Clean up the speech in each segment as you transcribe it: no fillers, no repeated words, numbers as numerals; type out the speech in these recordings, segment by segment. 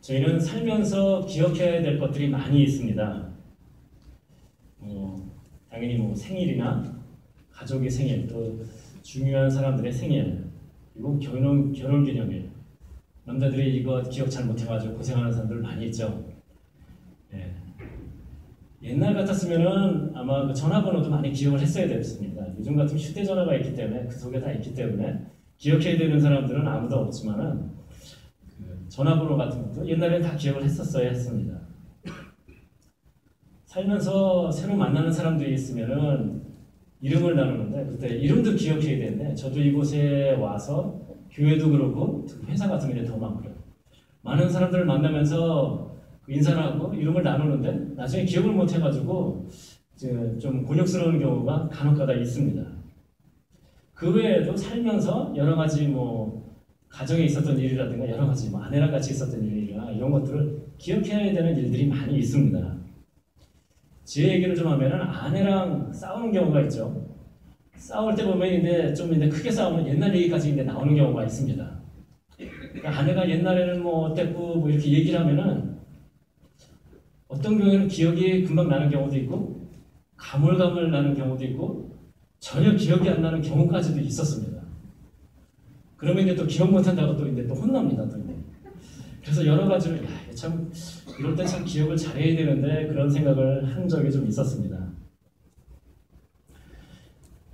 저희는 살면서 기억해야 될 것들이 많이 있습니다. 당연히 뭐 생일이나 가족의 생일, 또 중요한 사람들의 생일, 그리고 결혼 기념일. 남자들이 이거 기억 잘 못해가지고 고생하는 사람들 많이 있죠. 예. 옛날 같았으면은 아마 그 전화번호도 많이 기억을 했어야 됐습니다. 요즘 같은 휴대전화가 있기 때문에 그 속에 다 있기 때문에 기억해야 되는 사람들은 아무도 없지만은 그 전화번호 같은 것도 옛날에 다 기억을 했었어야 했습니다. 살면서 새로 만나는 사람들이 있으면은 이름을 나누는데 그때 이름도 기억해야 되는데 저도 이곳에 와서 교회도 그렇고 회사 같은 게 더 많고요. 많은 사람들을 만나면서 인사를 하고 이름을 나누는데 나중에 기억을 못 해가지고 좀 곤욕스러운 경우가 간혹가다 있습니다. 그 외에도 살면서 여러 가지 뭐 가정에 있었던 일이라든가 여러 가지 뭐 아내랑 같이 있었던 일이나 이런 것들을 기억해야 되는 일들이 많이 있습니다. 제 얘기를 좀 하면은 아내랑 싸우는 경우가 있죠. 싸울 때 보면 이제 크게 싸우면 옛날 얘기까지 이제 나오는 경우가 있습니다. 그러니까 아내가 옛날에는 뭐 어땠고 뭐 이렇게 얘기를 하면은 어떤 경우에는 기억이 금방 나는 경우도 있고 가물가물 나는 경우도 있고 전혀 기억이 안 나는 경우까지도 있었습니다. 그러면 이제 또 기억 못한다고 또 이제 또 혼납니다. 또 이제. 그래서 여러 가지로 참 이럴 때 참 기억을 잘해야 되는데 그런 생각을 한 적이 좀 있었습니다.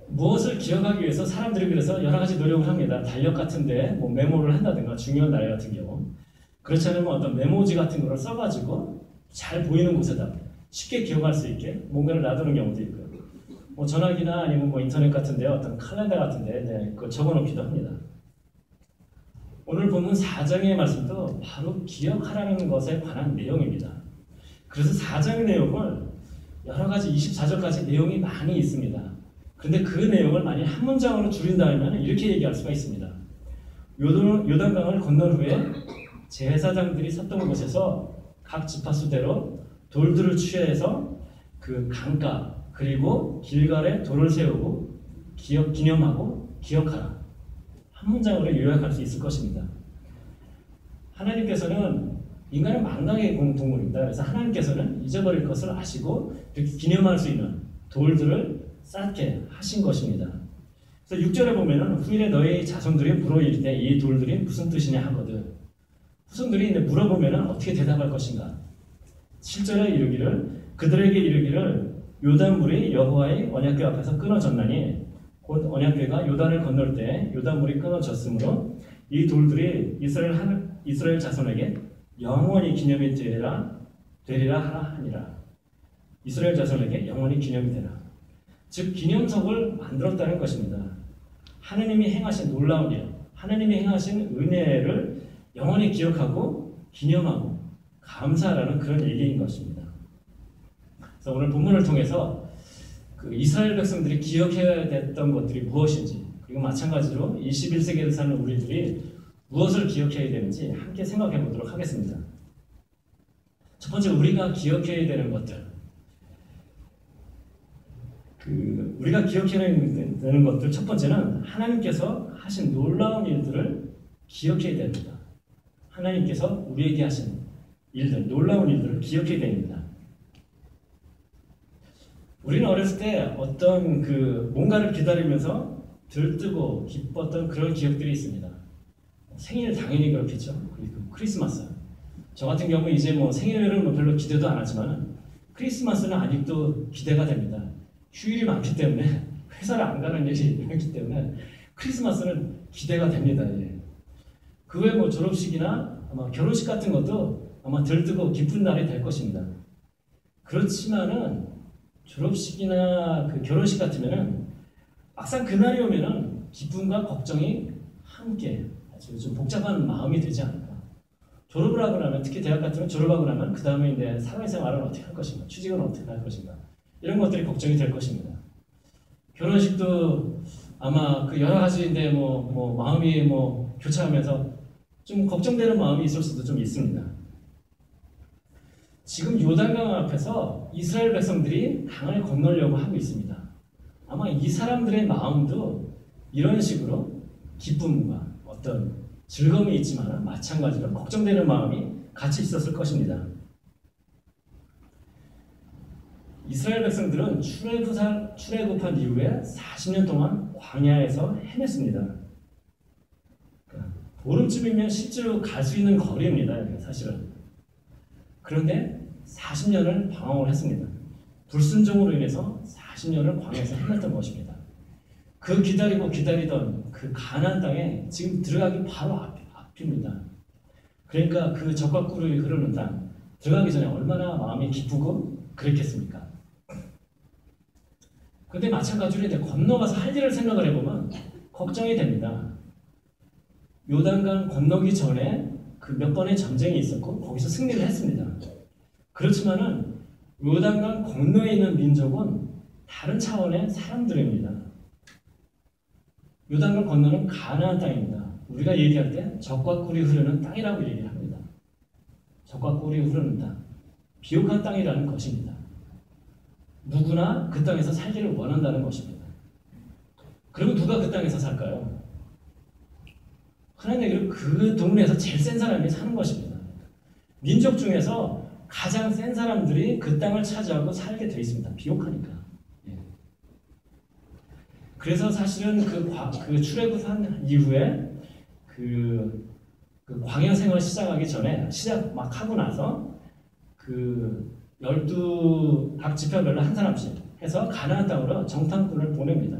무엇을 기억하기 위해서 사람들이 그래서 여러 가지 노력을 합니다. 달력 같은데 뭐 메모를 한다든가 중요한 날 같은 경우 그렇지 않으면 어떤 메모지 같은 거를 써가지고 잘 보이는 곳에다 쉽게 기억할 수 있게 뭔가를 놔두는 경우도 있고요. 뭐 전화기나 아니면 뭐 인터넷 같은데 어떤 칼렌더 같은데 그거 적어놓기도 합니다. 오늘 본문 4장의 말씀도 바로 기억하라는 것에 관한 내용입니다. 그래서 4장의 내용을 여러 가지 24절까지 내용이 많이 있습니다. 그런데 그 내용을 만약 한 문장으로 줄인다면 이렇게 얘기할 수가 있습니다. 요단강을 건넌 후에 제사장들이 섰던 곳에서 각 지파수대로 돌들을 취해서 그 강가 그리고 길갈에 돌을 세우고 기념하고 기억하라. 한 문장으로 요약할 수 있을 것입니다. 하나님께서는 인간은 망각의 동물입니다. 그래서 하나님께서는 잊어버릴 것을 아시고 이렇게 기념할 수 있는 돌들을 쌓게 하신 것입니다. 그래서 6절에 보면은 후일에 너희 자손들이 물어 이르되 이 돌들이 무슨 뜻이냐 하거든. 후손들이 물어보면은 어떻게 대답할 것인가. 7절에 그들에게 이르기를 요단물이 여호와의 언약궤 앞에서 끊어졌나니 곧 언약궤가 요단을 건널 때 요단물이 끊어졌으므로 이 돌들이 이스라엘 자손에게 영원히 기념이 되리라 하라 하니라. 이스라엘 자손에게 영원히 기념이 되라. 즉 기념석을 만들었다는 것입니다. 하나님이 행하신 놀라운 일, 하나님이 행하신 은혜를 영원히 기억하고 기념하고 감사하라는 그런 얘기인 것입니다. 그래서 오늘 본문을 통해서 그 이스라엘 백성들이 기억해야 됐던 것들이 무엇인지 그리고 마찬가지로 21세기에 사는 우리들이 무엇을 기억해야 되는지 함께 생각해 보도록 하겠습니다. 첫 번째 우리가 기억해야 되는 것들 우리가 기억해야 되는 것들 첫 번째는 하나님께서 하신 놀라운 일들을 기억해야 됩니다. 하나님께서 우리에게 하신 일들, 놀라운 일들을 기억해야 됩니다. 우리는 어렸을 때 어떤 뭔가를 기다리면서 들뜨고 기뻤던 그런 기억들이 있습니다. 생일 당연히 그렇겠죠. 그리고 크리스마스. 저 같은 경우 이제 뭐 생일은 별로 기대도 안 하지만 크리스마스는 아직도 기대가 됩니다. 휴일이 많기 때문에 회사를 안 가는 일이 많기 때문에 크리스마스는 기대가 됩니다. 예. 그 외에 뭐 졸업식이나 아마 결혼식 같은 것도 아마 들뜨고 기쁜 날이 될 것입니다. 그렇지만은 졸업식이나 결혼식 같으면은 막상 그날이 오면은 기쁨과 걱정이 함께 아주 좀 복잡한 마음이 되지 않을까. 졸업을 하고 나면 특히 대학 같은 건 졸업하고 나면 그 다음에 이제 사회생활을 어떻게 할 것인가, 취직은 어떻게 할 것인가 이런 것들이 걱정이 될 것입니다. 결혼식도 아마 여러 가지 마음이 교차하면서 좀 걱정되는 마음이 있을 수도 좀 있습니다. 지금 요단강 앞에서 이스라엘 백성들이 강을 건너려고 하고 있습니다. 아마 이 사람들의 마음도 이런 식으로 기쁨과 어떤 즐거움이 있지만 마찬가지로 걱정되는 마음이 같이 있었을 것입니다. 이스라엘 백성들은 출애굽한 이후에 40년 동안 광야에서 헤맸습니다. 보름쯤이면 실제로 갈 수 있는 거리입니다. 사실은. 그런데 40년을 방황을 했습니다. 불순종으로 인해서 40년을 광야에서 헤맸던 것입니다. 그 기다리던 그 가나안 땅에 지금 들어가기 바로 앞입니다. 그러니까 그 젖과 꿀이 흐르는 땅 들어가기 전에 얼마나 마음이 기쁘고 그랬겠습니까? 근데 마찬가지로 이제 건너가서 할 일을 생각을 해보면 걱정이 됩니다. 요단강 건너기 전에 그 몇 번의 전쟁이 있었고 거기서 승리를 했습니다. 그렇지만은 요단강 건너에 있는 민족은 다른 차원의 사람들입니다. 요단강 건너는 가나안 땅입니다. 우리가 얘기할 때 젖과 꿀이 흐르는 땅이라고 얘기를 합니다. 젖과 꿀이 흐르는 땅, 비옥한 땅이라는 것입니다. 누구나 그 땅에서 살기를 원한다는 것입니다. 그리고 누가 그 땅에서 살까요? 흔한 얘기로 그 동네에서 제일 센 사람이 사는 것입니다. 민족 중에서 가장 센 사람들이 그 땅을 차지하고 살게 되어 있습니다. 비옥하니까. 예. 그래서 사실은 그 출애굽한 이후에 그 광야 생활 시작하기 전에 시작 막 하고 나서 그 12각 지파별로 한 사람씩 해서 가나안 땅으로 정탐꾼을 보냅니다.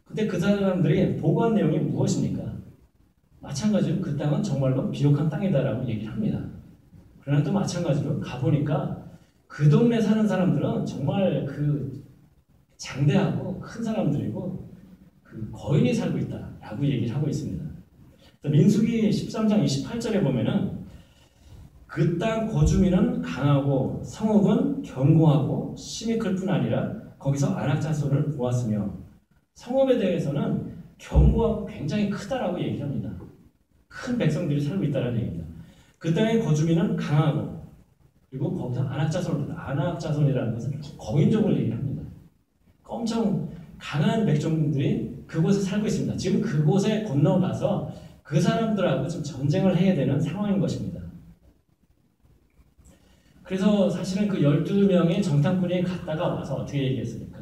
그때 그 사람들이 보고한 내용이 무엇입니까? 마찬가지로 그 땅은 정말로 비옥한 땅이다라고 얘기를 합니다. 그러나 또 마찬가지로 가보니까 그 동네 사는 사람들은 정말 그 장대하고 큰 사람들이고 그 거인이 살고 있다라고 얘기를 하고 있습니다. 민수기 13장 28절에 보면은 그 땅 거주민은 강하고 성읍은 견고하고 심히 클 뿐 아니라 거기서 안악자손을 보았으며 성읍에 대해서는 견고하고 굉장히 크다라고 얘기합니다. 큰 백성들이 살고 있다는 얘기입니다. 그 땅의 거주민은 강하고 그리고 거기서 안악자손이라는 것은 거인족을 얘기합니다. 엄청 강한 백성들이 그곳에 살고 있습니다. 지금 그곳에 건너가서 그 사람들하고 지금 전쟁을 해야 되는 상황인 것입니다. 그래서 사실은 그 12명의 정탐꾼이 갔다가 와서 어떻게 얘기했습니까?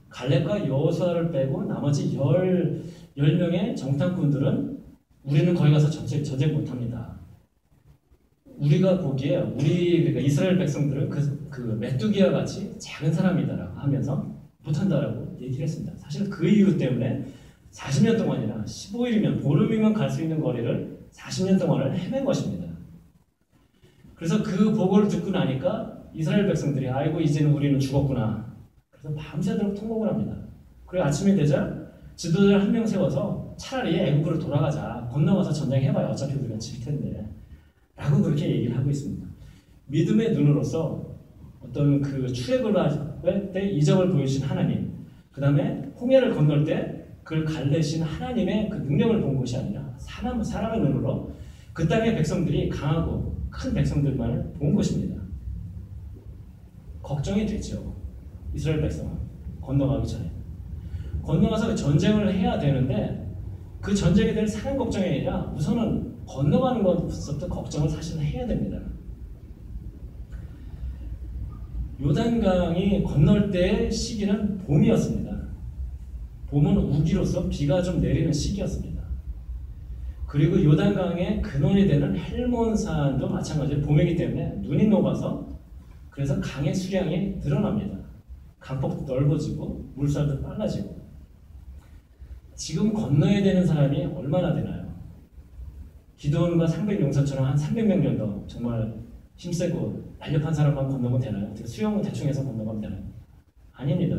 갈렙과 여호수아를 빼고 나머지 10명의 정탐꾼들은 우리는 거기 가서 전쟁 못합니다. 우리가 보기에 그러니까 이스라엘 백성들은 그 메뚜기와 같이 작은 사람이다라고 하면서 못한다라고 얘기를 했습니다. 사실 그 이유 때문에 40년 동안이나 15일이면 보름이면 갈 수 있는 거리를 40년 동안을 헤맨 것입니다. 그래서 그 보고를 듣고 나니까 이스라엘 백성들이 아이고 이제는 우리는 죽었구나. 그래서 밤새도록 통곡을 합니다. 그리고 아침이 되자 지도자를 한 명 세워서 차라리 애국으로 돌아가자. 건너가서 전쟁해봐야 어차피 우리가 질 텐데. 라고 그렇게 얘기를 하고 있습니다. 믿음의 눈으로서 어떤 그 출애굽할 때 이적을 보여주신 하나님, 그 다음에 홍해를 건널 때 그걸 갈래신 하나님의 그 능력을 본 것이 아니라 사람의 눈으로 그 땅의 백성들이 강하고 큰 백성들만을 본 것입니다. 걱정이 되죠. 이스라엘 백성은 건너가기 전에. 건너가서 전쟁을 해야 되는데 그 전쟁에 대한 사람 걱정이 아니라 우선은 건너가는 것부터 걱정을 사실은 해야 됩니다. 요단강이 건널 때의 시기는 봄이었습니다. 봄은 우기로서 비가 좀 내리는 시기였습니다. 그리고 요단강의 근원이 되는 헬몬산도 마찬가지로 봄이기 때문에 눈이 녹아서 그래서 강의 수량이 늘어납니다. 강폭도 넓어지고 물살도 빨라지고 지금 건너야 되는 사람이 얼마나 되나요? 기드온과 300용사처럼 한 300명 정도 정말 힘세고 날렵한 사람만 건너면 되나요? 어떻게 수영은 대충 해서 건너가면 되나요? 아닙니다.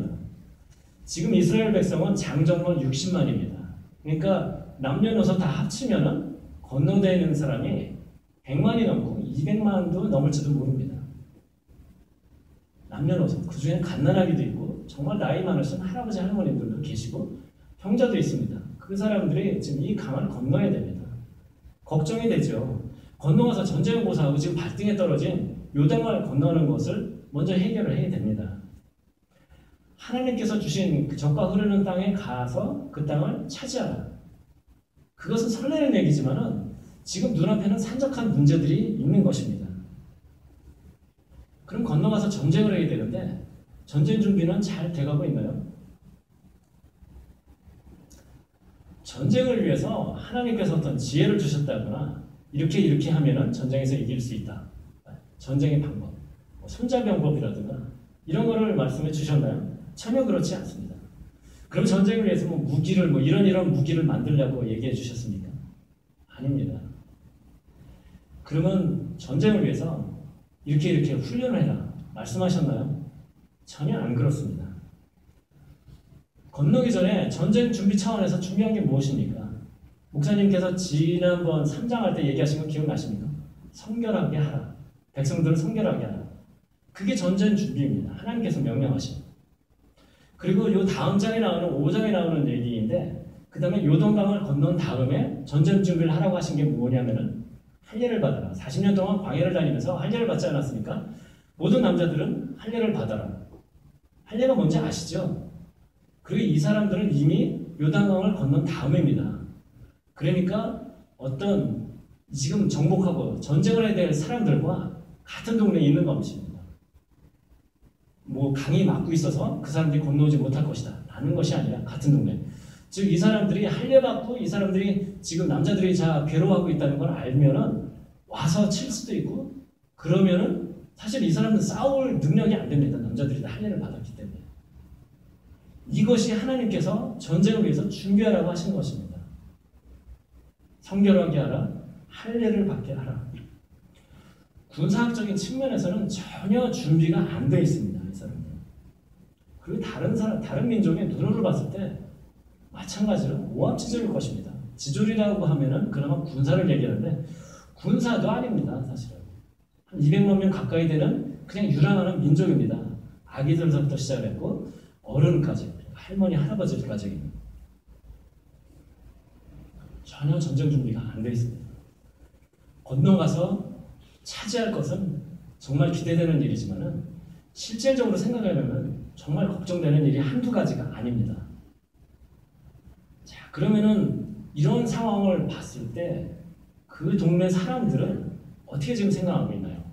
지금 이스라엘 백성은 장정만 60만입니다. 그러니까 남녀노소 다 합치면은 건너다니는 사람이 100만이 넘고 200만도 넘을지도 모릅니다. 남녀노소 그 중에 갓난아기도 있고 정말 나이 많으신 할아버지 할머니들도 계시고 형제도 있습니다. 그 사람들이 지금 이 강을 건너야 됩니다. 걱정이 되죠. 건너가서 전쟁을 고사하고 지금 발등에 떨어진 요단강을 건너는 것을 먼저 해결을 해야 됩니다. 하나님께서 주신 그 젖과 흐르는 땅에 가서 그 땅을 차지하라. 그것은 설레는 얘기지만은 지금 눈앞에는 산적한 문제들이 있는 것입니다. 그럼 건너가서 전쟁을 해야 되는데 전쟁 준비는 잘 돼가고 있나요? 전쟁을 위해서 하나님께서 어떤 지혜를 주셨다거나 이렇게 하면은 전쟁에서 이길 수 있다. 전쟁의 방법, 손자병법이라든가 이런 거를 말씀해 주셨나요? 전혀 그렇지 않습니다. 그럼 전쟁을 위해서 무기를 이런 무기를 만들려고 얘기해 주셨습니까? 아닙니다. 그러면 전쟁을 위해서 이렇게 훈련을 해라 말씀하셨나요? 전혀 안 그렇습니다. 건너기 전에 전쟁 준비 차원에서 중요한 게 무엇입니까? 목사님께서 지난번 3장 할 때 얘기하신 거 기억나십니까? 성결하게 하라. 백성들을 성결하게 하라. 그게 전쟁 준비입니다. 하나님께서 명령하신. 그리고 요 다음 장에 나오는 5장에 나오는 얘기인데 그 다음에 요동강을 건넌 다음에 전쟁 준비를 하라고 하신 게 뭐냐면은 할례를 받아라. 40년 동안 광야를 다니면서 할례를 받지 않았습니까? 모든 남자들은 할례를 받아라. 할례가 뭔지 아시죠? 그리고 이 사람들은 이미 요단강을 건넌 다음입니다. 그러니까 어떤 지금 정복하고 전쟁을 해야 될 사람들과 같은 동네에 있는 것입니다. 강이 막고 있어서 그 사람들이 건너오지 못할 것이다 라는 것이 아니라 같은 동네. 즉 이 사람들이 할례받고 이 사람들이 지금 남자들이 괴로워하고 있다는 걸 알면은 와서 칠 수도 있고 그러면은 사실 이 사람은 싸울 능력이 안 됩니다. 남자들이 다 할례를 받았기 때문에. 이것이 하나님께서 전쟁을 위해서 준비하라고 하신 것입니다. 성결하게 하라, 할례를 받게 하라. 군사학적인 측면에서는 전혀 준비가 안 되어 있습니다. 이 사람들. 그리고 다른 민족의 눈으로 봤을 때 마찬가지로 오합지졸일 것입니다. 지졸이라고 하면은 그나마 군사를 얘기하는데 군사도 아닙니다. 사실은. 한 200만 명 가까이 되는 그냥 유랑하는 민족입니다. 아기들부터 시작했고 어른까지, 할머니, 할아버지까지 전혀 전쟁 준비가 안 되어 있습니다. 건너가서 차지할 것은 정말 기대되는 일이지만은 실질적으로 생각하려면 정말 걱정되는 일이 한두 가지가 아닙니다. 자, 그러면은 이런 상황을 봤을 때 그 동네 사람들은 어떻게 지금 생각하고 있나요?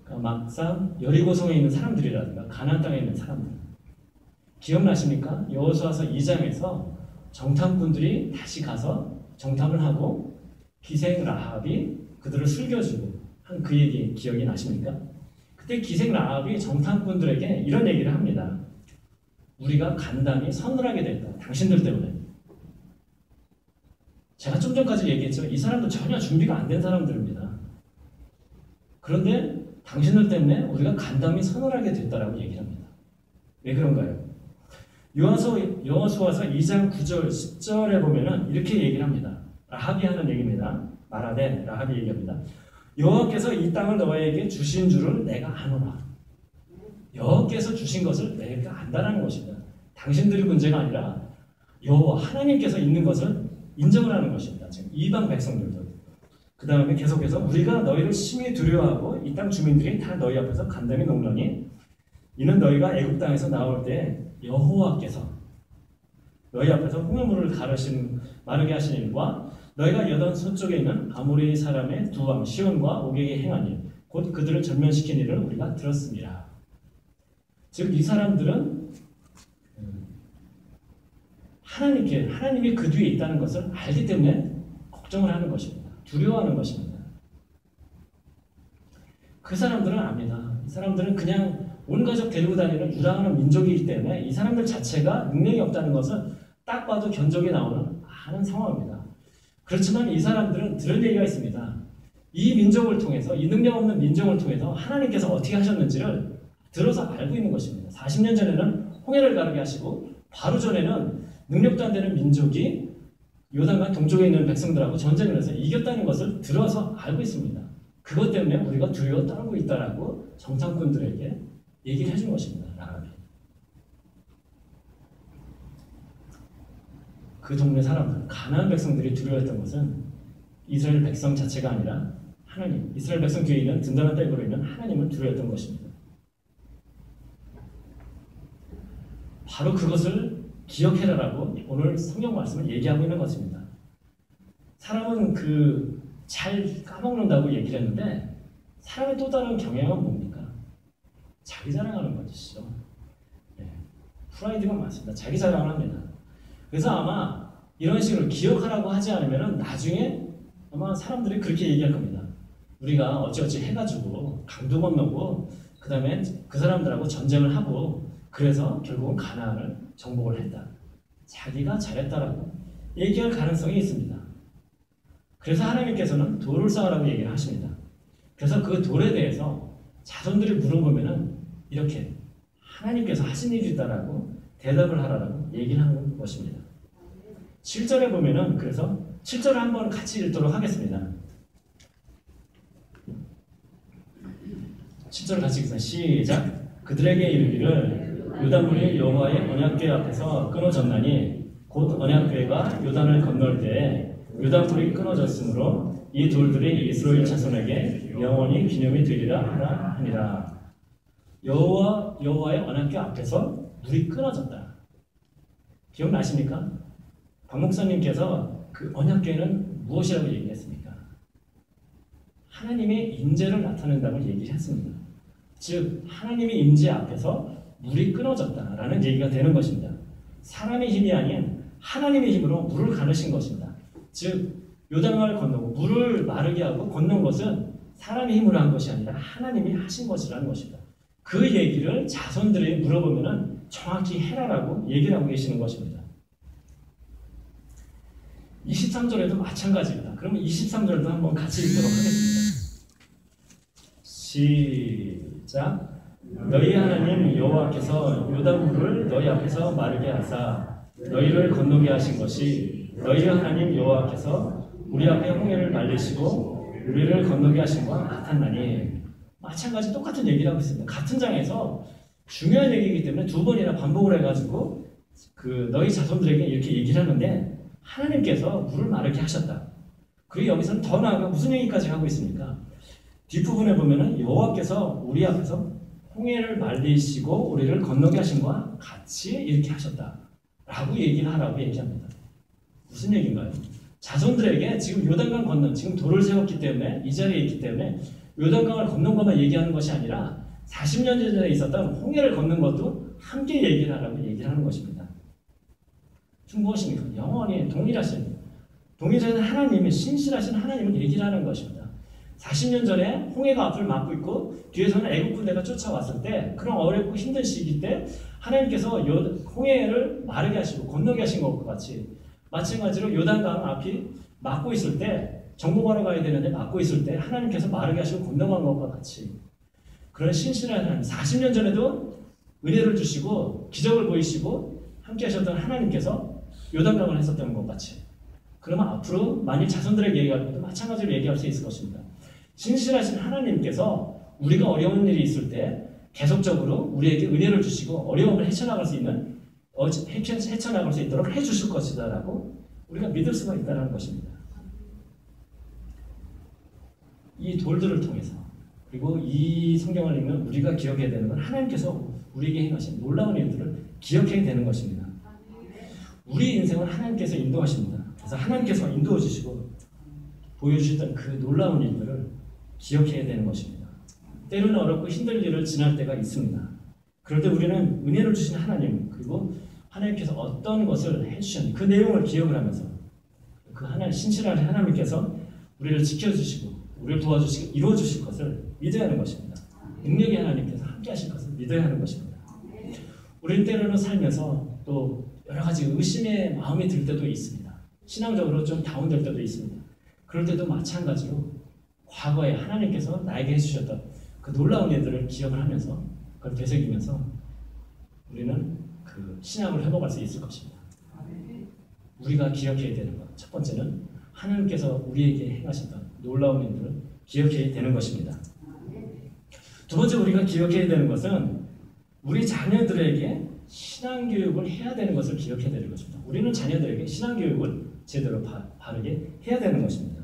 그러니까 막상 여리고성에 있는 사람들이라든가 가나안 땅에 있는 사람들 기억나십니까? 여호수아서 2장에서 정탐꾼들이 다시 가서 정탐을 하고 기생 라합이 그들을 숨겨주고 한 그 얘기 기억이 나십니까? 그때 기생 라합이 정탐꾼들에게 이런 얘기를 합니다. 우리가 간담이 서늘하게 됐다. 당신들 때문에. 제가 좀 전까지 얘기했죠. 이 사람도 전혀 준비가 안 된 사람들입니다. 그런데 당신들 때문에 우리가 간담이 서늘하게 됐다라고 얘기를 합니다. 왜 그런가요? 여호수아서 2장 9절 10절에 보면은 이렇게 얘기를 합니다. 라합이 하는 얘기입니다. 말하되 라합이 얘기합니다. 여호와께서 이 땅을 너에게 주신 줄을 내가 아노라. 여호와께서 주신 것을 내가 안다라는 것입니다. 당신들이 문제가 아니라 여호와 하나님께서 있는 것을 인정을 하는 것입니다. 지금 이방 백성들도. 그 다음에 계속해서 우리가 너희를 심히 두려워하고 이 땅 주민들이 다 너희 앞에서 간담이 녹노니 이는 너희가 애굽 땅에서 나올 때 여호와께서 너희 앞에서 홍해물을 마르게 하신 일과 너희가 여던 서쪽에 있는 아모리 사람의 두 왕 시온과 오게게 행한 일 곧 그들을 전면시킨 일을 우리가 들었습니다. 즉 이 사람들은 하나님이 그 뒤에 있다는 것을 알기 때문에 걱정을 하는 것입니다. 두려워하는 것입니다. 그 사람들은 압니다. 이 사람들은 그냥 온 가족 데리고 다니는 유랑하는 민족이기 때문에 이 사람들 자체가 능력이 없다는 것은 딱 봐도 견적이 나오는 아는 상황입니다. 그렇지만 이 사람들은 들은 얘기가 있습니다. 이 민족을 통해서, 이 능력 없는 민족을 통해서 하나님께서 어떻게 하셨는지를 들어서 알고 있는 것입니다. 40년 전에는 홍해를 가르게 하시고 바로 전에는 능력도 안 되는 민족이 요단강 동쪽에 있는 백성들하고 전쟁을 해서 이겼다는 것을 들어서 알고 있습니다. 그것 때문에 우리가 두려워 떨고 있다라고 정탐꾼들에게 얘기를 해준 것입니다. 라합이. 그 동네 사람들, 가나안 백성들이 두려워했던 것은 이스라엘 백성 자체가 아니라 하나님, 이스라엘 백성 뒤에 있는 든든한 떼구로 있는 하나님을 두려워했던 것입니다. 바로 그것을 기억해라라고 오늘 성경 말씀을 얘기하고 있는 것입니다. 사람은 잘 까먹는다고 얘기를 했는데 사람의 또 다른 경향은 뭡니까? 자기 자랑하는 것이죠. 네. 프라이드가 많습니다. 자기 자랑을 합니다. 그래서 아마 이런 식으로 기억하라고 하지 않으면 나중에 아마 사람들이 그렇게 얘기할 겁니다. 우리가 어찌어찌 해가지고 강도 건너고 그 다음에 그 사람들하고 전쟁을 하고 그래서 결국은 가나안을 정복을 했다. 자기가 잘했다라고 얘기할 가능성이 있습니다. 그래서 하나님께서는 돌을 쌓으라고 얘기를 하십니다. 그래서 그 돌에 대해서 자손들이 물어보면은 이렇게 하나님께서 하신 일이 있다라고 대답을 하라고 얘기를 하는 것입니다. 7절에 보면은 그래서 7절을 한번 같이 읽도록 하겠습니다. 7절 같이 읽겠습니다. 시작. 그들에게 이르기를 요단물이 여호와의 언약궤 앞에서 끊어졌나니 곧 언약궤가 요단을 건널 때에 요단물이 끊어졌으므로 이 돌들이 이스라엘 자손에게 영원히 기념이 되리라 하니라. 여호와의 언약궤 앞에서 물이 끊어졌다. 기억나십니까? 박 목사님께서 그 언약궤는 무엇이라고 얘기했습니까? 하나님의 임재를 나타낸다고 얘기했습니다. 즉 하나님의 임재 앞에서 물이 끊어졌다라는 얘기가 되는 것입니다. 사람의 힘이 아닌 하나님의 힘으로 물을 가르신 것입니다. 즉 요단강을 건너고 물을 마르게 하고 건넌 것은 사람의 힘으로 한 것이 아니라 하나님이 하신 것이라는 것입니다. 그 얘기를 자손들이 물어보면 정확히 해라라고 얘기를 하고 계시는 것입니다. 23절에도 마찬가지입니다. 그러면 23절도 한번 같이 읽도록 하겠습니다. 시작. 너희 하나님 여호와께서 요단물을 너희 앞에서 마르게 하사 너희를 건너게 하신 것이 너희 하나님 여호와께서 우리 앞에 홍해를 말리시고 우리를 건너게 하신 것과 같았나니. 마찬가지 똑같은 얘기를 하고 있습니다. 같은 장에서 중요한 얘기이기 때문에 두 번이나 반복을 해가지고 그 너희 자손들에게 이렇게 얘기를 하는데 하나님께서 물을 마르게 하셨다. 그리고 여기서는 더 나아가 무슨 얘기까지 하고 있습니까? 뒷부분에 보면은 여호와께서 우리 앞에서 홍해를 말리시고 우리를 건너게 하신 것과 같이 이렇게 하셨다 라고 얘기를 하라고 얘기합니다. 무슨 얘기인가요? 자손들에게 지금 요단강 건넌 지금 돌을 세웠기 때문에 이 자리에 있기 때문에 요단강을 건넌 것만 얘기하는 것이 아니라 40년 전에 있었던 홍해를 건넌 것도 함께 얘기를 하라고 얘기를 하는 것입니다. 무엇입니까? 영원히 동일하신 하나님의 신실하신 하나님을 얘기를 하는 것입니다. 40년 전에 홍해가 앞을 막고 있고 뒤에서는 애국 군대가 쫓아왔을 때 그런 어렵고 힘든 시기 때 하나님께서 홍해를 마르게 하시고 건너게 하신 것과 같이 마찬가지로 요단강 앞이 막고 있을 때 정복하러 가야 되는데 막고 있을 때 하나님께서 마르게 하시고 건너간 것과 같이 그런 신실한 하나님 40년 전에도 은혜를 주시고 기적을 보이시고 함께 하셨던 하나님께서 요단강을 했었던 것 같이 그러면 앞으로 만일 자손들에게 얘기할 때도 마찬가지로 얘기할 수 있을 것입니다. 신실하신 하나님께서 우리가 어려운 일이 있을 때 계속적으로 우리에게 은혜를 주시고 어려움을 헤쳐나갈 수 있도록 해주실 것이다 라고 우리가 믿을 수가 있다는 것입니다. 이 돌들을 통해서 그리고 이 성경을 읽으면 우리가 기억해야 되는 건 하나님께서 우리에게 행하신 놀라운 일들을 기억해야 되는 것입니다. 우리 인생은 하나님께서 인도하십니다. 그래서 하나님께서 인도해 주시고 보여주셨던 그 놀라운 일들을 기억해야 되는 것입니다. 때로는 어렵고 힘든 일을 지날 때가 있습니다. 그럴 때 우리는 은혜를 주신 하나님 그리고 하나님께서 어떤 것을 해주셨는지 그 내용을 기억을 하면서 그 신실한 하나님께서 우리를 지켜주시고 우리를 도와주시고 이루어주실 것을 믿어야 하는 것입니다. 능력의 하나님께서 함께 하실 것을 믿어야 하는 것입니다. 우리는 때로는 살면서 또 여러 가지 의심의 마음이 들 때도 있습니다. 신앙적으로 좀 다운될 때도 있습니다. 그럴 때도 마찬가지로 과거에 하나님께서 나에게 해주셨던 그 놀라운 일들을 기억을 하면서 그걸 되새기면서 우리는 그 신앙을 회복할 수 있을 것입니다. 우리가 기억해야 되는 것 첫 번째는 하나님께서 우리에게 행하셨던 놀라운 일들을 기억해야 되는 것입니다. 두 번째 우리가 기억해야 되는 것은 우리 자녀들에게 신앙교육을 해야 되는 것을 기억해야 되는 것입니다. 우리는 자녀들에게 신앙교육을 제대로 바르게 해야 되는 것입니다.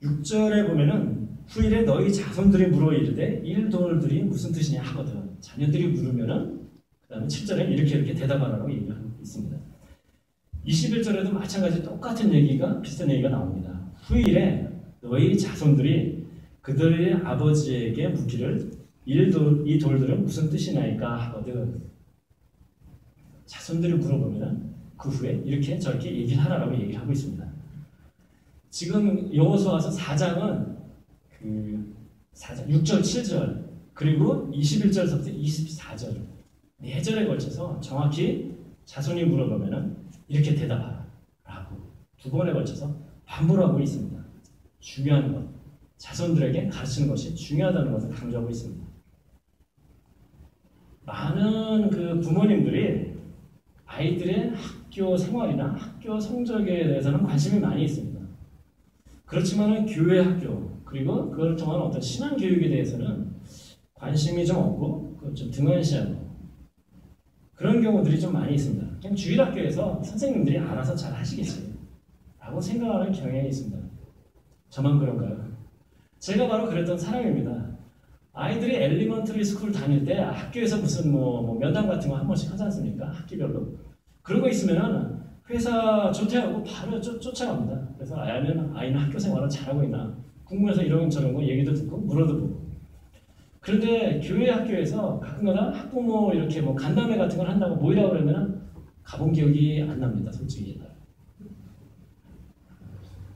6절에 보면은 후일에 너희 자손들이 물어 이르되 이 돌들이 무슨 뜻이냐 하거든. 자녀들이 물으면은 그 다음에 7절에 이렇게 대답하라고 얘기하고 있습니다. 21절에도 마찬가지 똑같은 얘기가 비슷한 얘기가 나옵니다. 후일에 너희 자손들이 그들의 아버지에게 묻기를 이 돌들은 무슨 뜻이나이까 하거든. 자손들이 물어보면 그 후에 이렇게 저렇게 얘기를 하라고 얘기를 하고 있습니다. 지금 여호수아서 4장은 그 4장 6절 7절 그리고 21절부터 24절 4절에 걸쳐서 정확히 자손이 물어보면 이렇게 대답하라 라고 2번에 걸쳐서 반복을 하고 있습니다. 중요한 것, 자손들에게 가르치는 것이 중요하다는 것을 강조하고 있습니다. 많은 그 부모님들이 아이들의 학교 생활이나 학교 성적에 대해서는 관심이 많이 있습니다. 그렇지만 교회 학교 그리고 그걸 통한 어떤 신앙 교육에 대해서는 관심이 좀 없고 좀 등한시하고 그런 경우들이 좀 많이 있습니다. 그냥 주일학교에서 선생님들이 알아서 잘 하시겠지 라고 생각하는 경향이 있습니다. 저만 그런가요? 제가 바로 그랬던 사람입니다. 아이들이 엘리먼터리 스쿨 다닐 때 학교에서 무슨 뭐 면담 같은 거 한 번씩 하지 않습니까? 학기별로. 그런 거 있으면 회사 조퇴하고 바로 쫓아갑니다. 그래서 아이는 학교 생활을 잘하고 있나 궁금해서 이런 저런 거 얘기도 듣고 물어도 보고. 그런데 교회 학교에서 가끔가다 학부모 이렇게 뭐 간담회 같은 걸 한다고 모이라고 그러면 가본 기억이 안 납니다. 솔직히.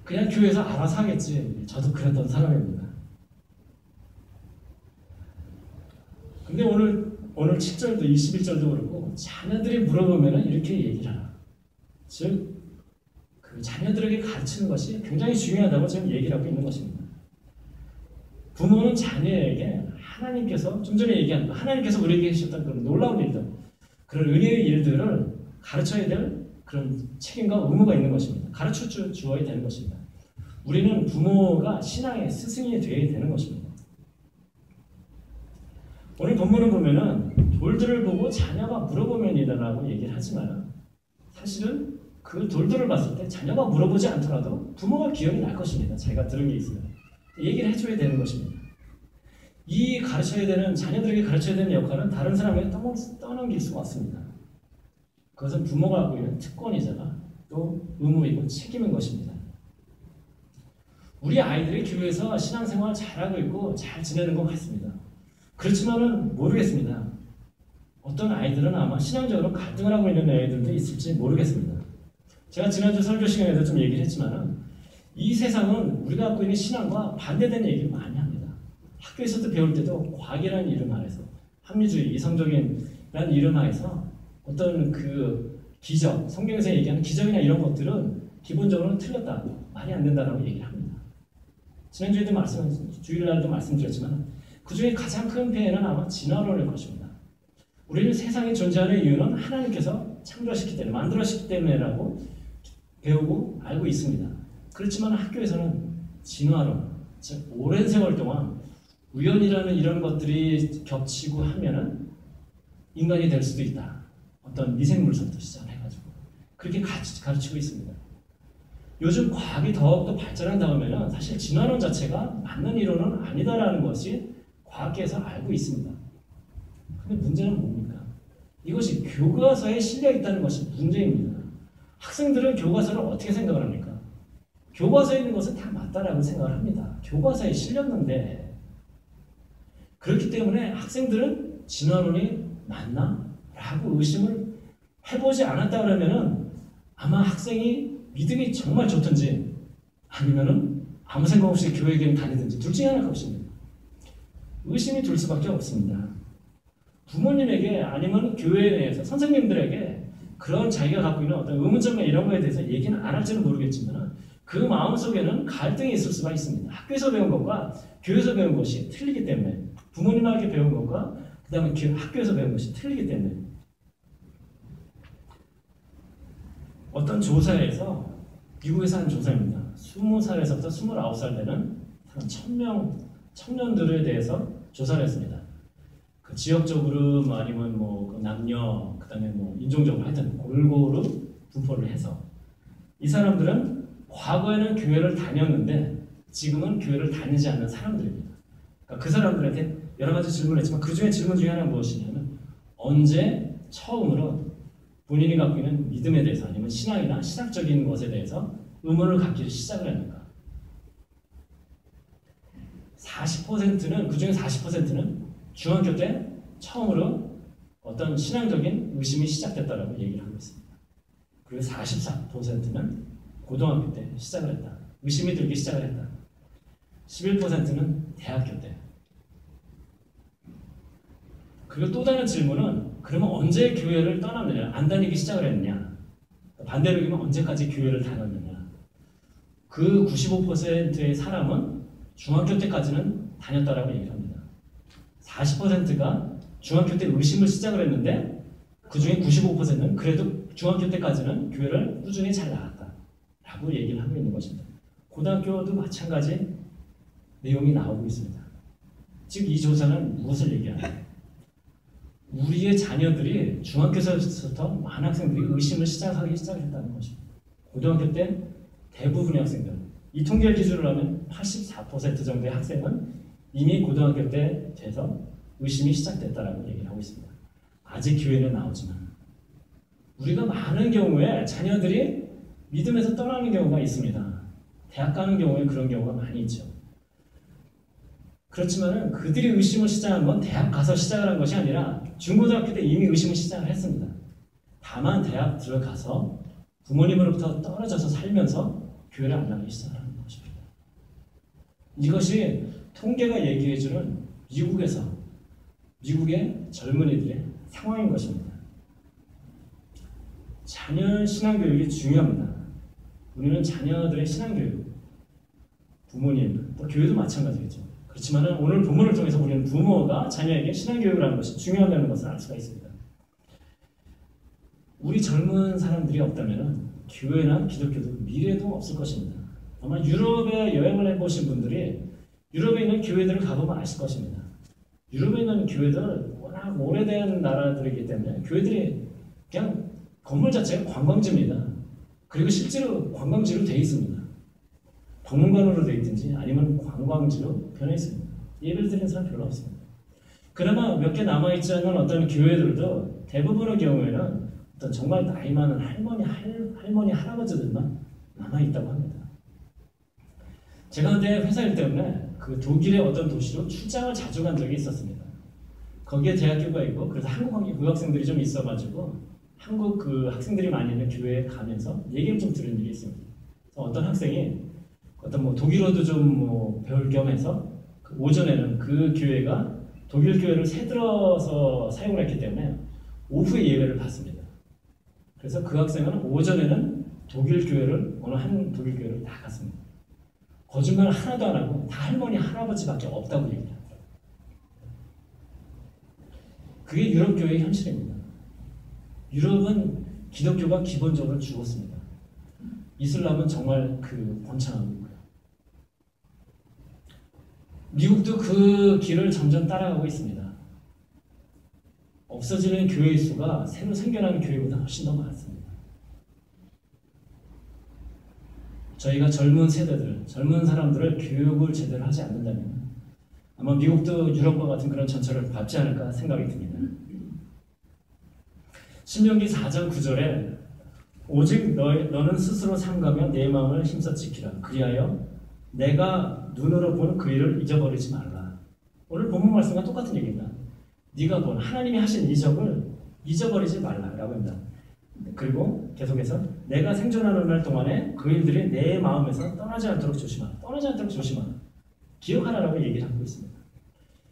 그냥 교회에서 알아서 하겠지. 저도 그랬던 사람입니다. 근데 오늘 7절도 21절도 그렇고 자녀들이 물어보면 이렇게 얘기를 하라. 즉, 그 자녀들에게 가르치는 것이 굉장히 중요하다고 지금 얘기를 하고 있는 것입니다. 부모는 자녀에게 하나님께서 좀 전에 얘기한 하나님께서 우리에게 주셨던 그런 놀라운 일들, 그런 은혜의 일들을 가르쳐야 될 그런 책임과 의무가 있는 것입니다. 가르쳐 주어야 되는 것입니다. 우리는 부모가 신앙의 스승이 되어야 되는 것입니다. 오늘 본문을 보면은 돌들을 보고 자녀가 물어보면이다라고 얘기를 하지만 사실은 그 돌들을 봤을 때 자녀가 물어보지 않더라도 부모가 기억이 날 것입니다. 자기가 들은 게 있으면 얘기를 해줘야 되는 것입니다. 이 가르쳐야 되는 자녀들에게 가르쳐야 되는 역할은 다른 사람에게 떠넘길 수가 없습니다. 그것은 부모가 갖고 있는 특권이자가 또 의무이고 책임인 것입니다. 우리 아이들이 교회에서 신앙생활 잘하고 있고 잘 지내는 것 같습니다. 그렇지만은 모르겠습니다. 어떤 아이들은 아마 신앙적으로 갈등을 하고 있는 아이들도 있을지 모르겠습니다. 제가 지난주 설교 시간에도 좀 얘기를 했지만 이 세상은 우리가 갖고 있는 신앙과 반대되는 얘기를 많이 합니다. 학교에서도 배울 때도 과학이라는 이름 아래서 합리주의, 이성적인라는 이름 하에서 어떤 그 기적, 성경에서 얘기하는 기적이나 이런 것들은 기본적으로는 틀렸다, 말이 안 된다라고 얘기를 합니다. 지난주에도 주일날도 말씀드렸지만 그 중에 가장 큰 폐해는 아마 진화론일 것입니다. 우리는 세상에 존재하는 이유는 하나님께서 창조하셨기 때문에, 만들었기 때문에라고 배우고 알고 있습니다. 그렇지만 학교에서는 진화론, 즉 오랜 세월 동안 우연이라는 이런 것들이 겹치고 하면은 인간이 될 수도 있다. 어떤 미생물서부터 시작해가지고 그렇게 가르치고 있습니다. 요즘 과학이 더욱더 발전한다 하면은 사실 진화론 자체가 맞는 이론은 아니다라는 것이 과학계에서 알고 있습니다. 근데 문제는 뭡니까? 이것이 교과서에 실려 있다는 것이 문제입니다. 학생들은 교과서를 어떻게 생각을 합니까? 교과서에 있는 것은 다 맞다라고 생각을 합니다. 교과서에 실렸는데 그렇기 때문에 학생들은 진화론이 맞나? 라고 의심을 해보지 않았다 그러면은 아마 학생이 믿음이 정말 좋든지 아니면은 아무 생각 없이 교회에 다니든지 둘 중에 하나일 것입니다. 의심이 들 수밖에 없습니다. 부모님에게 아니면 교회 내에서 선생님들에게 그런 자기가 갖고 있는 어떤 의문점이나 이런 거에 대해서 얘기는 안 할지는 모르겠지만 그 마음속에는 갈등이 있을 수가 있습니다. 학교에서 배운 것과 교회에서 배운 것이 틀리기 때문에 부모님에게 배운 것과 그 다음에 학교에서 배운 것이 틀리기 때문에 어떤 조사에서 미국에서 한 조사입니다. 20살에서부터 29살 되는 한 1000명 청년들에 대해서 조사를 했습니다. 그 지역적으로 아니면 그 남녀 그다음에 인종적으로 하여튼 골고루 분포를 해서 이 사람들은 과거에는 교회를 다녔는데 지금은 교회를 다니지 않는 사람들입니다. 그러니까 그 사람들한테 여러 가지 질문을 했지만 그 중에 질문 중에 하나는 무엇이냐면 언제 처음으로 본인이 갖고 있는 믿음에 대해서 아니면 신앙이나 신학적인 것에 대해서 의문을 갖기 시작을 했는가? 40%는 그중에 40%는 중학교 때 처음으로 어떤 신앙적인 의심이 시작됐다라고 얘기를 하고 있습니다. 그리고 44%는 고등학교 때 시작을 했다. 의심이 들기 시작을 했다. 11%는 대학교 때. 그리고 또 다른 질문은 그러면 언제 교회를 떠났느냐? 안 다니기 시작을 했느냐? 반대로 얘기하면 언제까지 교회를 다녔느냐? 그 95%의 사람은 중학교 때까지는 다녔다라고 얘기를 합니다. 40%가 중학교 때 의심을 시작을 했는데 그 중에 95%는 그래도 중학교 때까지는 교회를 꾸준히 잘 나갔다라고 얘기를 하고 있는 것입니다. 고등학교도 마찬가지 내용이 나오고 있습니다. 즉 이 조사는 무엇을 얘기하냐? 우리의 자녀들이 중학교에서부터 많은 학생들이 의심을 시작하기 시작했다는 것입니다. 고등학교 때 대부분의 학생들, 이 통계를 기준으로 하면 84% 정도의 학생은 이미 고등학교 때 돼서 의심이 시작됐다라고 얘기를 하고 있습니다. 아직 교회는 나오지만 우리가 많은 경우에 자녀들이 믿음에서 떠나는 경우가 있습니다. 대학 가는 경우에 그런 경우가 많이 있죠. 그렇지만 그들이 의심을 시작한 건 대학 가서 시작을 한 것이 아니라 중고등학교 때 이미 의심을 시작을 했습니다. 다만 대학 들어가서 부모님으로부터 떨어져서 살면서 교회를 안 나가기 시작하는 것입니다. 이것이 통계가 얘기해주는 미국의 젊은이들의 상황인 것입니다. 자녀 신앙교육이 중요합니다. 우리는 자녀들의 신앙교육, 부모님, 또 교회도 마찬가지겠죠. 그렇지만 오늘 본문을 통해서 우리는 부모가 자녀에게 신앙교육을 하는 것이 중요하다는 것을 알 수가 있습니다. 우리 젊은 사람들이 없다면 교회나 기독교도 미래도 없을 것입니다. 아마 유럽에 여행을 해보신 분들이 유럽에 있는 교회들을 가보면 아실 것입니다. 유럽에 있는 교회들 워낙 오래된 나라들이기 때문에 교회들이 그냥 건물 자체가 관광지입니다. 그리고 실제로 관광지로 되어 있습니다. 박물관으로 되어 있든지 아니면 관광지로 변해 있습니다. 예배를 드리는 사람 별로 없습니다. 그나마 몇 개 남아있지 않은 어떤 교회들도 대부분의 경우에는 어떤 정말 나이 많은 할머니, 할아버지들만 남아있다고 합니다. 제가 그때 회사 일 때문에 그 독일의 어떤 도시로 출장을 자주 간 적이 있었습니다. 거기에 대학교가 있고 그래서 한국 유학생들이 좀 있어가지고 한국 그 학생들이 많이 있는 교회에 가면서 얘기를 좀 들은 일이 있습니다. 어떤 학생이 어떤 뭐 독일어도 좀 배울 겸 해서 그 오전에는 그 교회가 독일 교회를 새들어서 사용을 했기 때문에 오후에 예배를 받습니다. 그래서 그 학생은 오전에는 독일 교회를 어느 한 독일 교회를 다 갔습니다. 거짓말 하나도 안 하고 다 할머니 할아버지밖에 없다고 얘기하더라고요. 그게 유럽 교회의 현실입니다. 유럽은 기독교가 기본적으로 죽었습니다. 이슬람은 정말 그 번창하고 있고요. 미국도 그 길을 점점 따라가고 있습니다. 없어지는 교회의 수가 새로 생겨나는 교회보다 훨씬 더 많습니다. 저희가 젊은 세대들, 젊은 사람들을 교육을 제대로 하지 않는다면 아마 미국도 유럽과 같은 그런 전철을 밟지 않을까 생각이 듭니다. 신명기 4장 9절에 오직 너는 스스로 삼가며 내 마음을 힘써 지키라. 그리하여 내가 눈으로 본 그 일을 잊어버리지 말라. 오늘 본문 말씀과 똑같은 얘기입니다. 네가 본 하나님이 하신 이적을 잊어버리지 말라라고 합니다. 그리고 계속해서 내가 생존하는 날 동안에 그 일들이 내 마음에서 떠나지 않도록 조심하라. 떠나지 않도록 조심하라. 기억하라라고 얘기를 하고 있습니다.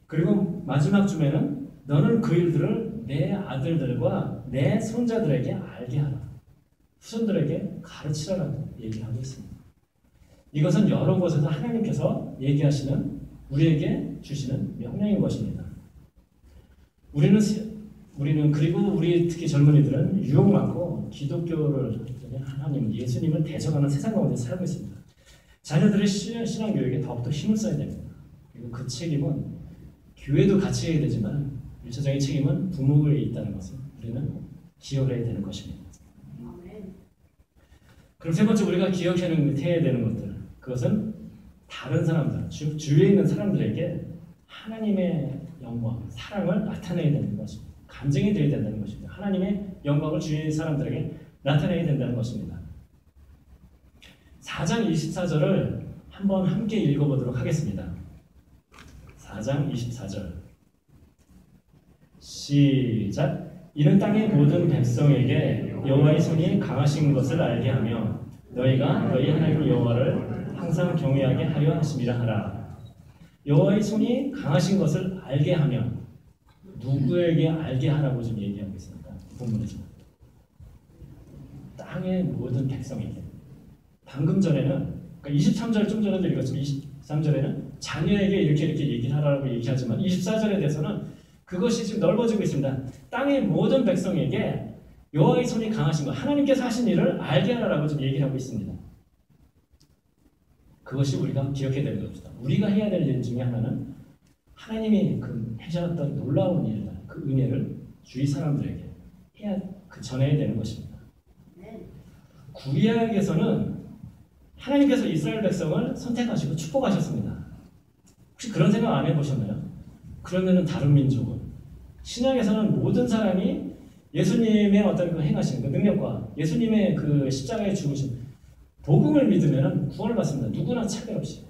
그리고 마지막 쯤에는 너는 그 일들을 내 아들들과 내 손자들에게 알게 하라. 후손들에게 가르치라라고 얘기하고 있습니다. 이것은 여러 곳에서 하나님께서 얘기하시는 우리에게 주시는 명령인 것입니다. 우리는 그리고 우리 특히 젊은이들은 유혹 많고 기독교를 하나님 예수님을 대적하는 세상 가운데 살고 있습니다. 자녀들의 신앙교육에 더욱더 힘을 써야 됩니다. 그리고 그 책임은 교회도 같이 해야 되지만 일차적인 책임은 부모에 있다는 것을 우리는 기억해야 되는 것입니다. 그럼 세 번째 우리가 기억해야 되는 것들, 그것은 다른 사람들, 주위에 있는 사람들에게 하나님의 영광, 사랑을 나타내야 되는 것입니다. 간증이 되어야 된다는 것입니다. 하나님의 영광을 주위의 사람들에게 나타내야 된다는 것입니다. 4장 24절을 한번 함께 읽어보도록 하겠습니다. 4장 24절 시작. 이는 땅의 모든 백성에게 여호와의 손이 강하신 것을 알게 하며 너희가 너희 하나님 여호와를 항상 경외하게 하려 하심이라 하라. 여호와의 손이 강하신 것을 알게 하며 누구에게 알게 하라고 지금 얘기하고 있습니다. 본문에서 땅의 모든 백성에게. 방금 전에는 그러니까 23절 좀 전에도 읽었지만 23절에는 자녀에게 이렇게 얘기를 하라고 얘기하지만 24절에 대해서는 그것이 지금 넓어지고 있습니다. 땅의 모든 백성에게 여호와의 손이 강하신 것, 하나님께서 하신 일을 알게 하라고 지금 얘기를 하고 있습니다. 그것이 우리가 기억해야 되는 것입니다. 우리가 해야 될 일 중에 하나는 하나님이 그 해주셨던 놀라운 일들, 그 은혜를 주위 사람들에게 전해야 되는 것입니다. 구약에서는 하나님께서 이스라엘 백성을 선택하시고 축복하셨습니다. 혹시 그런 생각 안 해보셨나요? 그러면은 다른 민족은 신약에서는 모든 사람이 예수님의 어떤 그 행하신 그 능력과 예수님의 그 십자가에 죽으신 복음을 믿으면 구원을 받습니다. 누구나 차별 없이.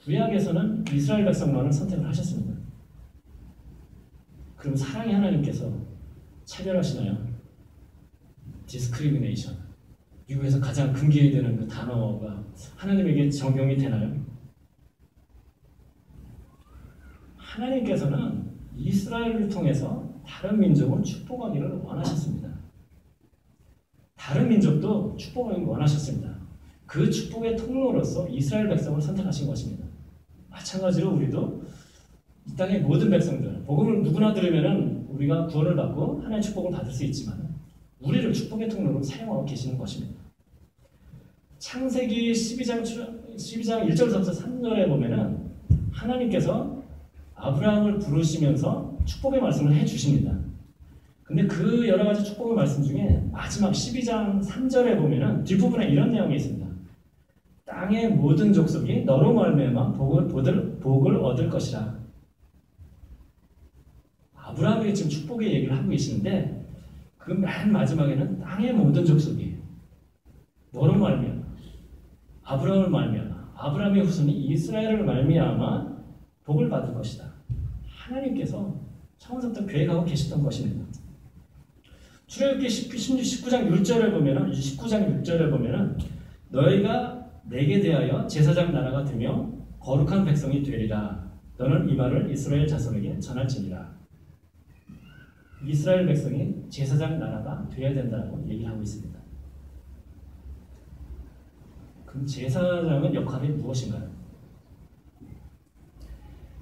구약에서는 이스라엘 백성만을 선택을 하셨습니다. 그럼 사랑의 하나님께서 차별하시나요? 디스크리미네이션. 미국에서 가장 금기되는 그 단어가 하나님에게 적용이 되나요? 하나님께서는 이스라엘을 통해서 다른 민족을 축복하기를 원하셨습니다. 다른 민족도 축복하기를 원하셨습니다. 그 축복의 통로로서 이스라엘 백성을 선택하신 것입니다. 마찬가지로 우리도 이 땅의 모든 백성들, 복음을 누구나 들으면 우리가 구원을 받고 하나님의 축복을 받을 수 있지만 우리를 축복의 통로로 사용하고 계시는 것입니다. 창세기 12장 1절부터 3절에 보면은 하나님께서 아브라함을 부르시면서 축복의 말씀을 해주십니다. 근데 그 여러 가지 축복의 말씀 중에 마지막 12장 3절에 보면은 뒷부분에 이런 내용이 있습니다. 땅의 모든 족속이 너로 말미암아 복을 얻을 것이라. 아브라함에게 지금 축복의 얘기를 하고 계시는데 그 맨 마지막에는 땅의 모든 족속이 너로 말미암아 아브라함을 말미암아 아브라함의 후손이 이스라엘을 말미암아 복을 받을 것이다. 하나님께서 처음부터 계획하고 계셨던 것입니다. 출애굽기 19장 6절에 보면은 19장 6절에 보면은 너희가 내게 대하여 제사장 나라가 되며 거룩한 백성이 되리라. 너는 이 말을 이스라엘 자손에게 전할지니라. 이스라엘 백성이 제사장 나라가 되어야 된다고 얘기를 하고 있습니다. 그럼 제사장의 역할이 무엇인가요?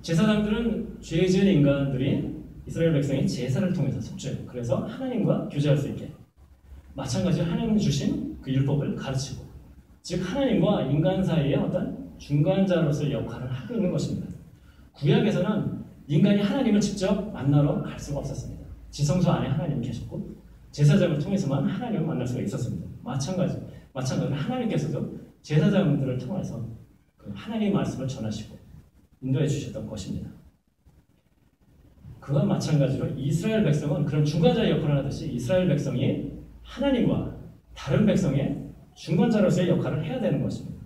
제사장들은 죄 지은 인간들이 이스라엘 백성이 제사를 통해서 속죄해요. 그래서 하나님과 교제할 수 있게 마찬가지로 하나님이 주신 그 율법을 가르치고 즉 하나님과 인간 사이의 어떤 중간자로서의 역할을 하고 있는 것입니다. 구약에서는 인간이 하나님을 직접 만나러 갈 수가 없었습니다. 지성소 안에 하나님이 계셨고 제사장을 통해서만 하나님을 만날 수가 있었습니다. 마찬가지로 하나님께서도 제사장들을 통해서 그 하나님의 말씀을 전하시고 인도해 주셨던 것입니다. 그와 마찬가지로 이스라엘 백성은 그런 중간자의 역할을 하듯이 이스라엘 백성이 하나님과 다른 백성의 중간자로서의 역할을 해야 되는 것입니다.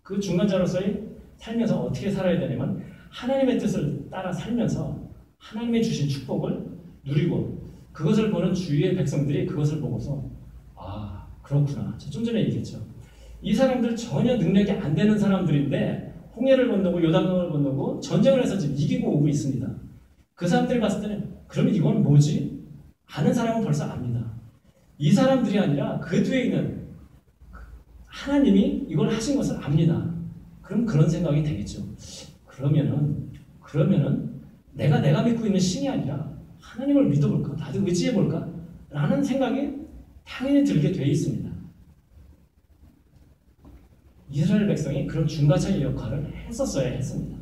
그 중간자로서의 살면서 어떻게 살아야 되냐면 하나님의 뜻을 따라 살면서 하나님의 주신 축복을 누리고 그것을 보는 주위의 백성들이 그것을 보고서 아 그렇구나. 좀 전에 얘기했죠. 이 사람들 전혀 능력이 안 되는 사람들인데 홍해를 건너고 요단강을 건너고 전쟁을 해서 지금 이기고 오고 있습니다. 그 사람들이 봤을 때는 그러면 이건 뭐지? 아는 사람은 벌써 압니다. 이 사람들이 아니라 그 뒤에 있는 하나님이 이걸 하신 것을 압니다. 그럼 그런 생각이 되겠죠. 그러면은 내가 믿고 있는 신이 아니라 하나님을 믿어볼까? 나도 의지해볼까? 라는 생각이 당연히 들게 돼 있습니다. 이스라엘 백성이 그런 중간자의 역할을 했었어야 했습니다.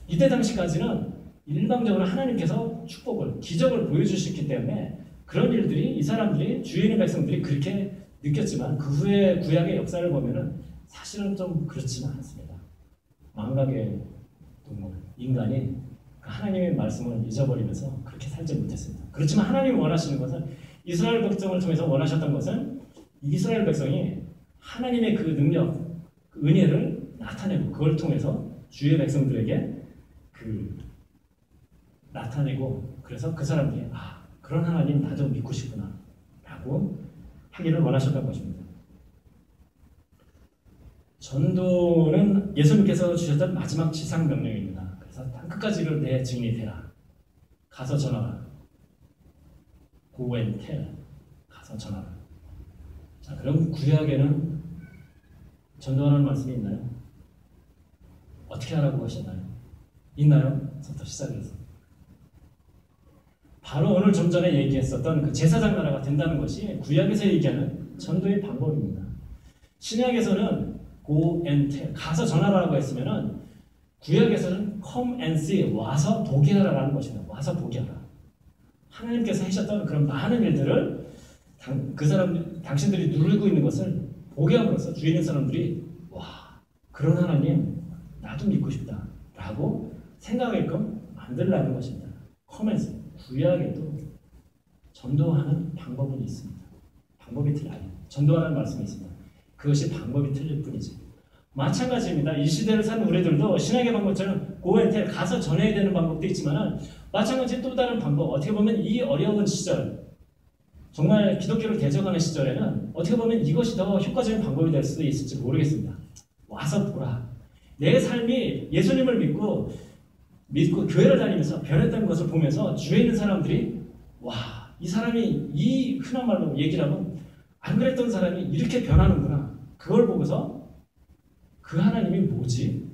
이때 당시까지는 일방적으로 하나님께서 축복을, 기적을 보여주셨기 때문에 그런 일들이 이 사람들이 주위에 있는 백성들이 그렇게 느꼈지만 그 후에 구약의 역사를 보면은 사실은 좀 그렇지는 않습니다. 망각의 동물, 인간이 하나님의 말씀을 잊어버리면서 그렇게 살지 못했습니다. 그렇지만 하나님이 원하시는 것은 이스라엘 백성을 통해서 원하셨던 것은 이스라엘 백성이 하나님의 그 능력, 그 은혜를 나타내고 그걸 통해서 주의 백성들에게 그 나타내고 그래서 그 사람들이 그런 하나님 나도 믿고 싶구나 라고 하기를 원하셨던 것입니다. 전도는 예수님께서 주셨던 마지막 지상 명령입니다. 그래서 땅끝까지를 내 증인이 되라. 가서 전하라. Go and tell. 가서 전하라. 자, 그럼 구약에는 전도하라는 말씀이 있나요? 어떻게 하라고 하셨나요? 있나요? 부터 시작해서 바로 오늘 좀 전에 얘기했었던 그 제사장 나라가 된다는 것이 구약에서 얘기하는 전도의 방법입니다. 신약에서는 Go and tell. 가서 전하라고 했으면은 구약에서는 Come and see. 와서 보게 하라라는 것입니다. 와서 보게 하라. 하나님께서 하셨던 그런 많은 일들을 당신들이 누리고 있는 것을 보게 함으로써 주위에 있는 사람들이 그런 하나님 나도 믿고 싶다 라고 생각하게끔 만들라는 것입니다. Come and see. 구약에도 전도하는 방법은 있습니다. 방법이 틀려요. 전도하라는 말씀이 있습니다. 그것이 방법이 틀릴 뿐이지. 마찬가지입니다. 이 시대를 사는 우리들도 신학의 방법처럼 고엔텔 가서 전해야 되는 방법도 있지만 마찬가지 또 다른 방법, 어떻게 보면 이 어려운 시절, 정말 기독교를 대적하는 시절에는 어떻게 보면 이것이 더 효과적인 방법이 될 수도 있을지 모르겠습니다. 와서 보라. 내 삶이 예수님을 믿고 교회를 다니면서 변했다는 것을 보면서 주위에 있는 사람들이 이 사람이 이 흔한 말로 얘기를 하면 안 그랬던 사람이 이렇게 변하는구나. 그걸 보고서 그 하나님이 뭐지?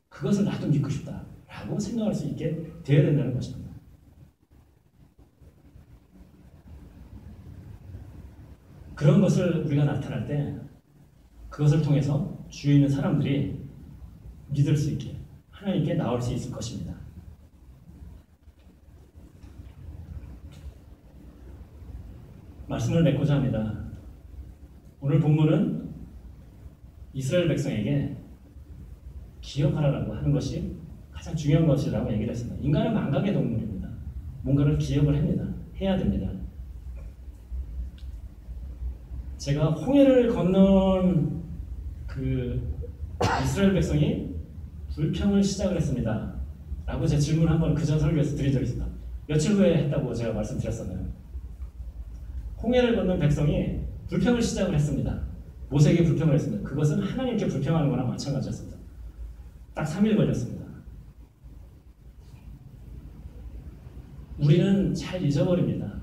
그것을 나도 믿고 싶다 라고 생각할 수 있게 되어야 된다는 것입니다. 그런 것을 우리가 나타날 때 그것을 통해서 주위에 있는 사람들이 믿을 수 있게 하나님께 나올 수 있을 것입니다. 말씀을 맺고자 합니다. 오늘 본문은 이스라엘 백성에게 기억하라고 하는 것이 가장 중요한 것이라고 얘기를 했습니다. 인간은 망각의 동물입니다. 뭔가를 기억을 해야 됩니다. 제가 홍해를 건넌 그 이스라엘 백성이 불평을 시작을 했습니다. 라고 제 질문을 한번 그전 설교에서 드린 적이 있습니다. 며칠 후에 했다고 제가 말씀드렸었나요? 홍해를 건넌 백성이 불평을 시작을 했습니다. 모세에게 불평을 했습니다. 그것은 하나님께 불평하는 거나 마찬가지였습니다. 딱 3일 걸렸습니다. 우리는 잘 잊어버립니다.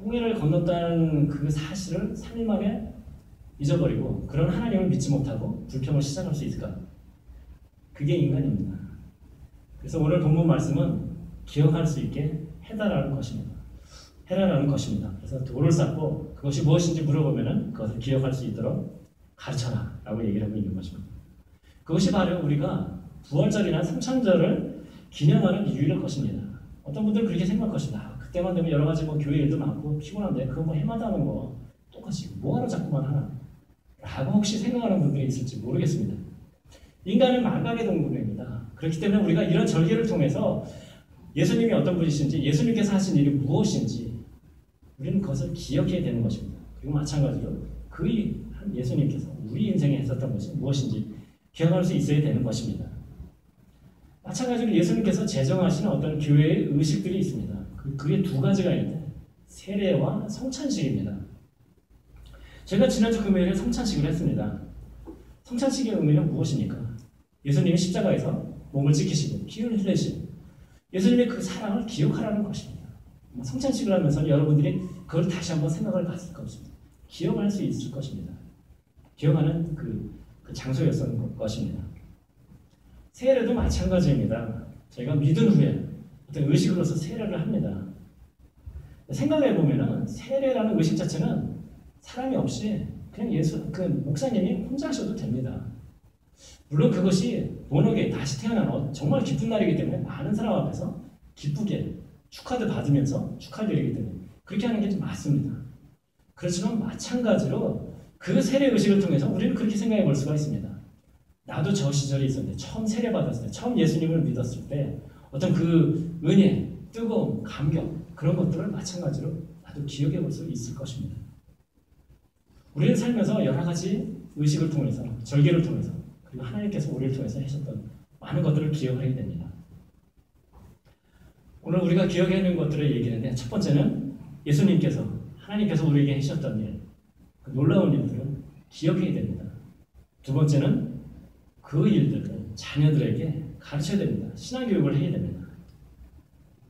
홍해를 건넜다는 그 사실을 3일 만에 잊어버리고 그런 하나님을 믿지 못하고 불평을 시작할 수 있을까? 그게 인간입니다. 그래서 오늘 본문 말씀은 기억할 수 있게 해달라는 것입니다. 해라라는 것입니다. 그래서 돌을 쌓고 그것이 무엇인지 물어보면 그것을 기억할 수 있도록 가르쳐라 라고 얘기를 하고 있는 것입니다. 그것이 바로 우리가 부활절이나 성찬절을 기념하는 이유일 것입니다. 어떤 분들은 그렇게 생각할 것입니다. 그때만 되면 여러 가지 교회 일도 많고 피곤한데 그거 해마다 하는 거 똑같이 뭐하러 자꾸만 하나 라고 혹시 생각하는 분들이 있을지 모르겠습니다. 인간은 망각의 동물입니다. 그렇기 때문에 우리가 이런 절기를 통해서 예수님이 어떤 분이신지 예수님께서 하신 일이 무엇인지 우리는 그것을 기억해야 되는 것입니다. 그리고 마찬가지로 그 예수님께서 우리 인생에 했었던 것이 무엇인지 기억할 수 있어야 되는 것입니다. 마찬가지로 예수님께서 제정하시는 어떤 교회의 의식들이 있습니다. 그게 두 가지가 있는데 세례와 성찬식입니다. 제가 지난주 금요일에 성찬식을 했습니다. 성찬식의 의미는 무엇입니까? 예수님이 십자가에서 몸을 지키시고 피를 흘리시고 예수님의 그 사랑을 기억하라는 것입니다. 성찬식을 하면서 여러분들이 그걸 다시 한번 생각을 봤을 것입니다. 기억할 수 있을 것입니다. 기억하는 그 장소였던 것입니다. 세례도 마찬가지입니다. 저희가 믿은 후에 어떤 의식으로서 세례를 합니다. 생각해보면 세례라는 의식 자체는 사람이 없이 그냥 목사님이 혼자 하셔도 됩니다. 물론 그것이 본업에 다시 태어나는 정말 기쁜 날이기 때문에 많은 사람 앞에서 기쁘게 축하도 받으면서 축하드리기 때문에 그렇게 하는 게 좀 맞습니다. 그렇지만 마찬가지로 그 세례 의식을 통해서 우리는 그렇게 생각해 볼 수가 있습니다. 나도 저 시절이 있었는데 처음 세례 받았을 때, 처음 예수님을 믿었을 때 어떤 그 은혜, 뜨거움, 감격 그런 것들을 마찬가지로 나도 기억해 볼 수 있을 것입니다. 우리는 살면서 여러 가지 의식을 통해서, 절개를 통해서 그리고 하나님께서 우리를 통해서 하셨던 많은 것들을 기억하게 됩니다. 오늘 우리가 기억해야 하는 것들을 얘기했는데 첫 번째는 예수님께서 하나님께서 우리에게 해주셨던 일, 그 놀라운 일들을 기억해야 됩니다. 두 번째는 그 일들을 자녀들에게 가르쳐야 됩니다. 신앙교육을 해야 됩니다.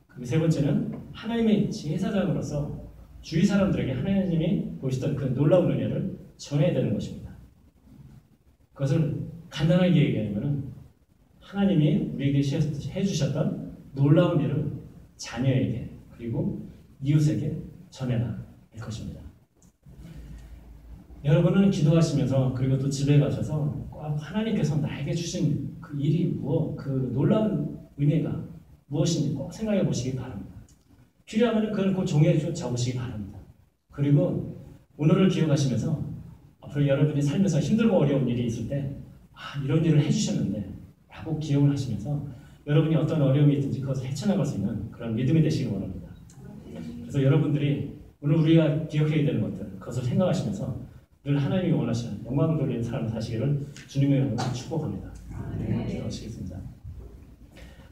그리고 세 번째는 하나님의 제사장으로서 주위 사람들에게 하나님이 보시던 그 놀라운 은혜를 전해야 되는 것입니다. 그것을 간단하게 얘기하면 하나님이 우리에게 해주셨던 놀라운 일을 자녀에게 그리고 이웃에게 전해라 할 것입니다. 여러분은 기도하시면서 그리고 또 집에 가셔서 꼭 하나님께서 나에게 주신 그 일이 그 놀라운 은혜가 무엇인지 꼭 생각해 보시기 바랍니다. 필요하면 그걸 꼭 종이에 적으시기 바랍니다. 그리고 오늘을 기억하시면서 앞으로 여러분이 살면서 힘들고 어려운 일이 있을 때 이런 일을 해주셨는데 라고 기억을 하시면서 여러분이 어떤 어려움이 있든지 그것을 헤쳐나갈 수 있는 그런 믿음이 되시기 원합니다. 그래서 여러분들이 오늘 우리가 기억해야 되는 것들 그것을 생각하시면서 늘 하나님이 원하시는 영광을 돌리는 삶을 사시기를 주님의 이름으로 축복합니다. 기도하시겠습니다.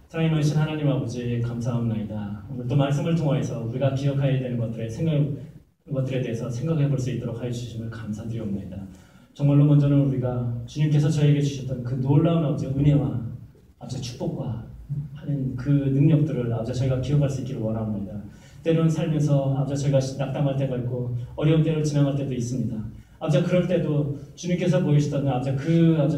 사랑이 많으신 하나님 아버지 감사합니다. 오늘 또 말씀을 통하여서 우리가 기억해야 되는 것들에 대해서 생각해 볼 수 있도록 하여 주심을 감사드리옵나이다. 정말로 먼저는 우리가 주님께서 저에게 주셨던 그 놀라운 아버지 은혜와 아버지 축복과 하는 그 능력들을 아버지 저희가 기억할 수 있기를 원합니다. 때로는 살면서 아버지 저희가 낙담할 때가 있고 어려운 때를 지나갈 때도 있습니다. 아버지 그럴 때도 주님께서 보이시던 아버지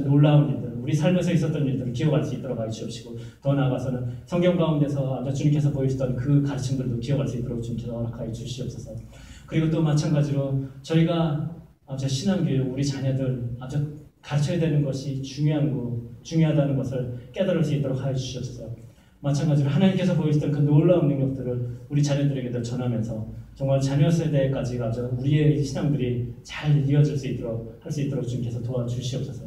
놀라운 일들 우리 삶에서 있었던 일들을 기억할 수 있도록 하여 주옵시고 더 나아가서는 성경 가운데서 아버지 주님께서 보이시던 그 가르침들도 기억할 수 있도록 주님께서 허락하여 주시옵소서. 그리고 또 마찬가지로 저희가 아버지 신앙교육 우리 자녀들 아버지 가르쳐야 되는 것이 중요하다는 것을 깨달을 수 있도록 하여 주시옵소서. 마찬가지로 하나님께서 보이시던 그 놀라운 능력들을 우리 자녀들에게도 전하면서 정말 자녀 세대까지 우리의 신앙들이 잘 이어질 수 있도록 할 수 있도록 주님께서 도와주시옵소서.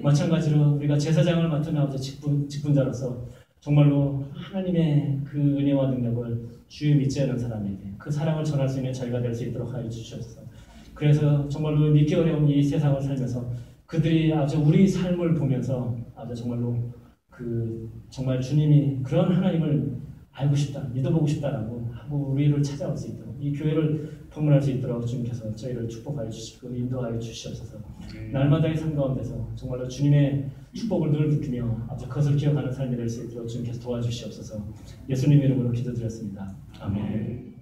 마찬가지로 우리가 제사장을 맡은 아버지 직분자로서 정말로 하나님의 그 은혜와 능력을 주의 믿지 않는 사람에게 그 사랑을 전할 수 있는 저희가 될 수 있도록 하여 주시옵소서. 그래서 정말로 믿기 어려운 이 세상을 살면서 그들이 아버지 우리 삶을 보면서 아버지 정말로 정말 주님이 그런 하나님을 알고 싶다, 믿어보고 싶다라고 하고 우리를 찾아올 수 있도록 이 교회를 방문할 수 있도록 주님께서 저희를 축복하여 주시고 인도하여 주시옵소서. 날마다의 삶 가운데서 정말로 주님의 축복을 늘 느끼며 아버지 그것을 기억하는 삶이 될 수 있도록 주님께서 도와주시옵소서. 예수님 이름으로 기도드렸습니다. 아멘.